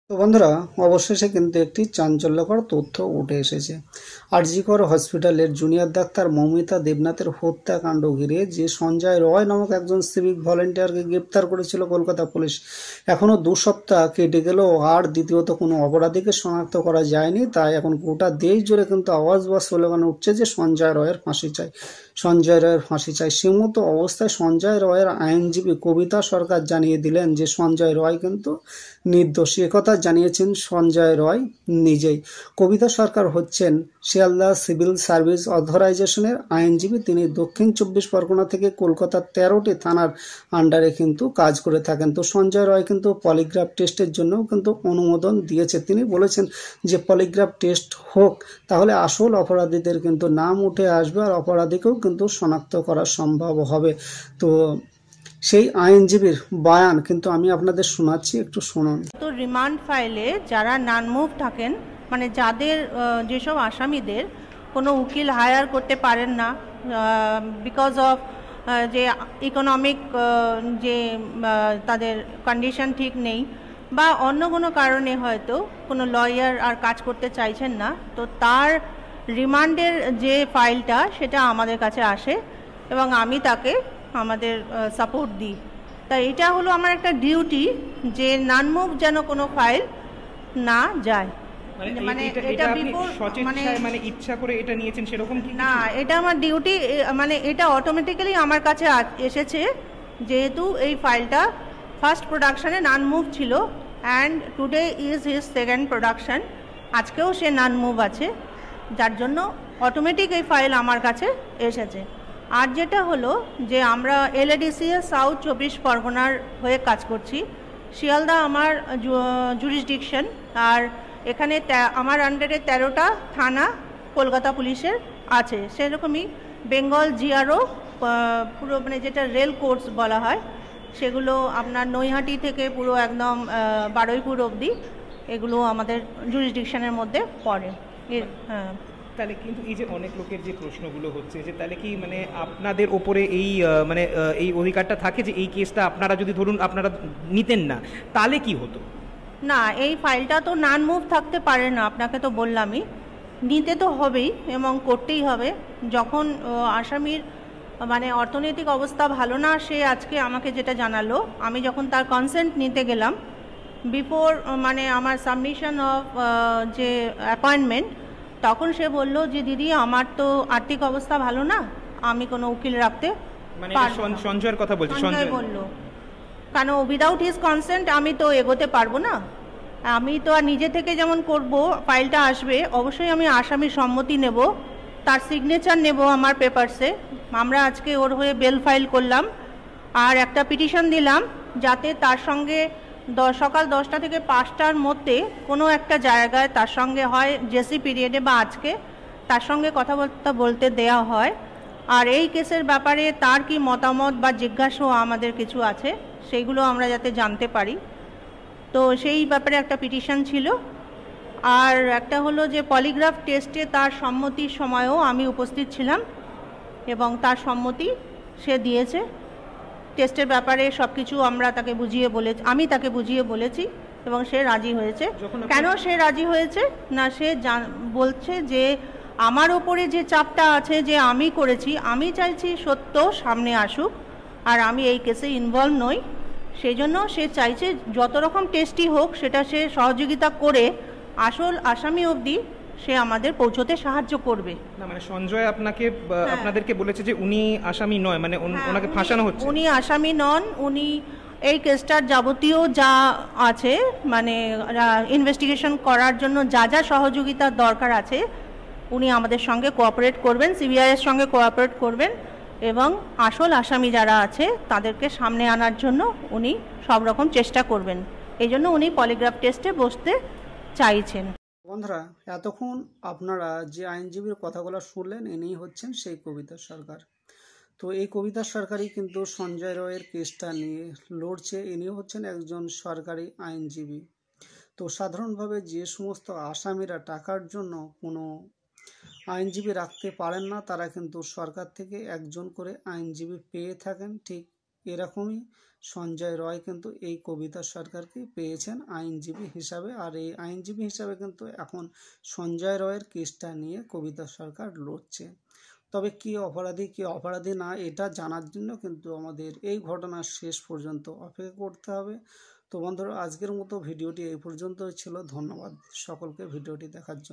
তো বন্ধুরা, অবশেষে কিন্তু একটি চাঞ্চল্যকর তথ্য উঠে এসেছে। আরজি কর হসপিটালের জুনিয়র ডাক্তার মৌমিতা দেবনাথের হত্যাকাণ্ড ঘিরে যে সঞ্জয় রয় নামক একজন সিভিক ভলেন্টিয়ারকে গ্রেপ্তার করেছিল কলকাতা পুলিশ, এখনো 2 সপ্তাহ কেটে গেলেও আর দ্বিতীয়ত কোনো অপরাধীকে শনাক্ত করা যায়নি। তাই এখন গোটা দেশ জুড়ে কিন্তু আওয়াজ বা স্লোগান উঠছে যে সঞ্জয় রয়ের ফাঁসি চাই, সঞ্জয় রয়ের ফাঁসি চাই। সেমতো অবস্থায় সঞ্জয় রয়ের আইনজীবী কবিতা সরকার জানিয়ে দিলেন যে সঞ্জয় রয় কিন্তু নির্দোষী। একথা জানিয়েছেন সঞ্জয় রয় নিজেই। কবিতা সরকার হচ্ছেন শিয়ালদা সিভিল সার্ভিস অথরাইজেশনের আইনজীবী। তিনি দক্ষিণ 24 পরগনা থেকে কলকাতার 13টি থানার আন্ডারে কিন্তু কাজ করে থাকেন। তো সঞ্জয় রয় কিন্তু পলিগ্রাফ টেস্টের জন্যও কিন্তু অনুমোদন দিয়েছে। তিনি বলেছেন যে পলিগ্রাফ টেস্ট হোক, তাহলে আসল অপরাধীদের কিন্তু নাম উঠে আসবে আর অপরাধীকেও কিন্তু শনাক্ত করা সম্ভব হবে। তো সেই আইনজীবীর বয়ান কিন্তু আমি আপনাদের শোনাচ্ছি, একটু শুনুন। তো রিমান্ড ফাইলে যারা নান মুভ থাকেন, মানে যাদের যেসব আসামিদের কোনো উকিল হায়ার করতে পারেন না বিকজ অফ যে ইকোনমিক যে তাদের কন্ডিশন ঠিক নেই বা অন্য কোনো কারণে হয়তো কোনো লয়ার আর কাজ করতে চাইছেন না, তো তার রিমান্ডের যে ফাইলটা সেটা আমাদের কাছে আসে এবং আমি তাকে আমাদের সাপোর্ট দিই। তাই এটা হলো আমার একটা ডিউটি যে নান মুভ যেন কোনো ফাইল না যায়। মানে এটা বিফোর মানে ইচ্ছা করে এটা নিয়েছেন সেরকম কি না, এটা আমার ডিউটি। মানে এটা অটোমেটিক্যালি আমার কাছে এসেছে, যেহেতু এই ফাইলটা ফার্স্ট প্রোডাকশানে নান মুভ ছিল and today is his second production. আজকেও সে নান মুভ আছে, যার জন্য অটোমেটিক এই ফাইল আমার কাছে এসেছে। আর যেটা হলো যে আমরা এলএডিসিএ সাউথ 24 পরগনার হয়ে কাজ করছি। শিয়ালদা আমার জুরিসডিকশন, আর এখানে আমার আন্ডারে 13টা থানা কলকাতা পুলিশের আছে। সেরকমই বেঙ্গল জিআরও পুরো মানে যেটা রেল কোর্স বলা হয়, সেগুলো আপনার নৈহাটি থেকে পুরো একদম বারুইপুর অবধি এগুলো আমাদের জুরিসডিকশনের মধ্যে পড়ে। হ্যাঁ, তাহলে কিন্তু এই যে অনেক লোকের যে প্রশ্নগুলো হচ্ছে যে তাহলে কি মানে আপনাদের ওপরে এই মানে এই অধিকারটা থাকে যে এই কেসটা আপনারা যদি ধরুন আপনারা নিতেন না তাহলে কি হতো? না, এই ফাইলটা তো নান মুভ থাকতে পারে না, আপনাকে তো বললামই। নিতে তো হবেই এবং করতেই হবে। যখন আসামির মানে অর্থনৈতিক অবস্থা ভালো না, সে আজকে আমাকে যেটা জানালো, আমি যখন তার কনসেন্ট নিতে গেলাম বিফোর মানে আমার সাবমিশন অফ যে অ্যাপয়েন্টমেন্ট, তখন সে বলল যে দিদি আমার তো আর্থিক অবস্থা ভালো না, আমি কোনো উকিল রাখতে মানে সঞ্জয়ের কথা বলছি। সঞ্জয় বলল, কেন উইদাউট হিজ কনসেন্ট আমি তো এগোতে পারবো না। আমি তো আর নিজে থেকে যেমন করব, ফাইলটা আসবে অবশ্যই আমি আসামির সম্মতি নেব, তার সিগনেচার নেব আমার পেপারসে। আমরা আজকে ওর হয়ে বেল ফাইল করলাম আর একটা পিটিশন দিলাম যাতে তার সঙ্গে সকাল 10টা থেকে 5টার মধ্যে কোনো একটা জায়গায় তার সঙ্গে হয় জেসি পিরিয়ডে বা আজকে তার সঙ্গে কথাবার্তা বলতে দেয়া হয়। আর এই কেসের ব্যাপারে তার কি মতামত বা জিজ্ঞাসাও আমাদের কিছু আছে, সেইগুলো আমরা যাতে জানতে পারি। তো সেই ব্যাপারে একটা পিটিশন ছিল। আর একটা হলো যে পলিগ্রাফ টেস্টে তার সম্মতির সময়ও আমি উপস্থিত ছিলাম এবং তার সম্মতি সে দিয়েছে। টেস্টের ব্যাপারে সব কিছু আমরা তাকে আমি তাকে বুঝিয়ে বলেছি এবং সে রাজি হয়েছে। কেন সে রাজি হয়েছে না, সে বলছে যে আমার ওপরে যে চাপটা আছে যে আমি করেছি, আমি চাইছি সত্য সামনে আসুক আর আমি এই কেসে ইনভলভ নই। সেই জন্য সে চাইছে যত রকম টেস্টই হোক সেটা সে সহযোগিতা করে আসল আসামি অবধি সে আমাদের পৌঁছতে সাহায্য করবে। না মানে সঞ্জয় আপনাদেরকে বলেছে যে উনি আসামি নয়, মানে ওনাকে ফাঁসানো হচ্ছে। উনি আসামি নন, উনি এই কেসটার যাবতীয় যা আছে মানে ইনভেস্টিগেশন করার জন্য যা যা সহযোগিতার দরকার আছে উনি আমাদের সঙ্গে কোঅপারেট করবেন, সিবিআইয়ের সঙ্গে কোঅপারেট করবেন এবং আসল আসামি যারা আছে তাদেরকে সামনে আনার জন্য উনি সব রকম চেষ্টা করবেন। এই জন্য উনি পলিগ্রাফ টেস্টে বসতে চাইছেন। বন্ধুরা, এতক্ষণ আপনারা যে আইনজীবীর কথাগুলো শুনলেন, ইনি হচ্ছেন সেই কবিতা সরকার। তো এই কবিতা সরকারই কিন্তু সঞ্জয় রয়ের কেসটা নিয়ে লড়ছে। ইনি হচ্ছেন একজন সরকারি আইনজীবী। তো সাধারণভাবে যে সমস্ত আসামিরা টাকার জন্য কোনো আইনজীবী রাখতে পারেন না, তারা কিন্তু সরকার থেকে একজন করে আইনজীবী পেয়ে থাকেন। ঠিক এরকমই সঞ্জয় রয় কিন্তু এই কবিতা সরকারকে পেয়েছেন আইনজীবী হিসাবে, আর এই আইনজীবী হিসাবে কিন্তু এখন সঞ্জয় রয়ের কেসটা নিয়ে কবিতা সরকার লড়ছে। তবে কি অপরাধী না এটা জানার জন্য কিন্তু আমাদের এই ঘটনার শেষ পর্যন্ত অপেক্ষা করতে হবে। তো বন্ধুরা, আজকের মতো ভিডিওটি এই পর্যন্তই ছিল। ধন্যবাদ সকলকে ভিডিওটি দেখার জন্য।